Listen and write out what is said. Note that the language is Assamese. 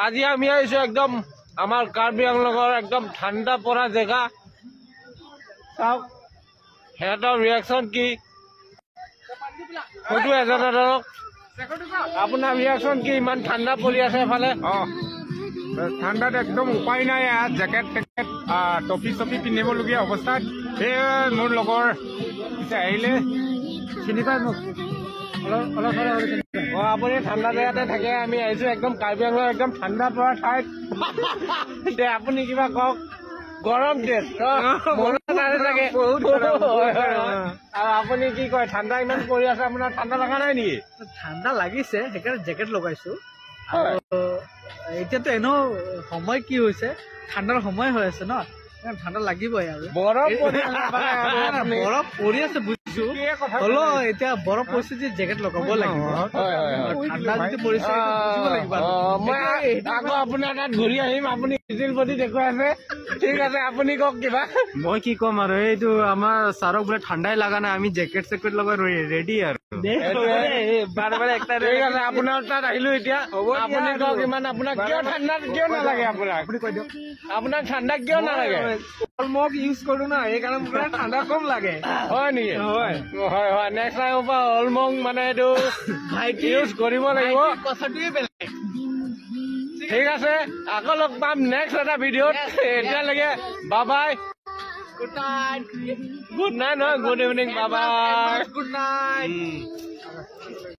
আজি আমি আহিছো একদম আমাৰ কাৰ্বি আংলঙৰ একদম ঠাণ্ডা পৰা জেগা চাওক সিহঁতৰ ৰিয়েকশ্যন কি হয়তো এজনে ধৰক আপোনাৰ ৰিয়েকশ্যন কি ইমান ঠাণ্ডা পৰি আছে এফালে ঠাণ্ডাত একদম উপায় নাই জেকেট টেকেট টপি চপি পিন্ধিবলগীয়া অৱস্থাত সেই মোৰ লগৰ পিছে আহিলে চিনি পাই মোক অলপ আপুনি ঠাণ্ডা জেগাতে থাকে আমি আহিছো একদম কাৰ্বি আংলং একদম ঠাণ্ডা পৰা ঠাইত এতিয়া আপুনি কিবা কওক গৰম দেশ চাগে আৰু আপুনি কি কয় ঠাণ্ডা ইমান পৰি আছে আপোনাৰ ঠাণ্ডা লগা নাই নেকি ঠাণ্ডা লাগিছে সেইকাৰণে জেকেট লগাইছো এতিয়াতো এনেও সময় কি হৈছে ঠাণ্ডাৰ সময় হৈ আছে ন ঠাণ্ডা লাগিবই আৰু বৰফ বৰফ পৰি আছে বুজিছো হলেও এতিয়া বৰফ পৰিছে যে জেকেট লগাব লাগিব ঠাণ্ডা যদি পৰিছে মই আকৌ আপোনাৰ তাত ঘূৰি আহিম আপুনি প্ৰতি দেখুৱাই আছে ঠিক আছে আপুনি কওক কিবা মই কি ক'ম আৰু এইটো আমাৰ ছাৰক বোলে ঠাণ্ডাই লগা নাই আমি জেকেট চেকেট লগাই ৰেডি আৰু ঠিক আছে আপোনাৰ তাত আহিলো এতিয়া আপুনি কওক ইমান আপোনাক কিয় ঠাণ্ডা কিয় নালাগে আপোনাক আপুনি কৈ দিয়ক আপোনাক ঠাণ্ডা কিয় নালাগে অলমক ইউজ কৰো না সেইকাৰণে মোক ঠাণ্ডা কম লাগে হয় নেকি হয় হয় নেক্সট টাইমৰ পৰা অলমং মানে এইটো ইউজ কৰিব লাগিব কথাটোৱে বেলেগ ঠিক আছে আকৌ লগ পাম নেক্সট এটা ভিডিঅ'ত এতিয়ালৈকে বাই গুড নাইট নহয় good evening bye good night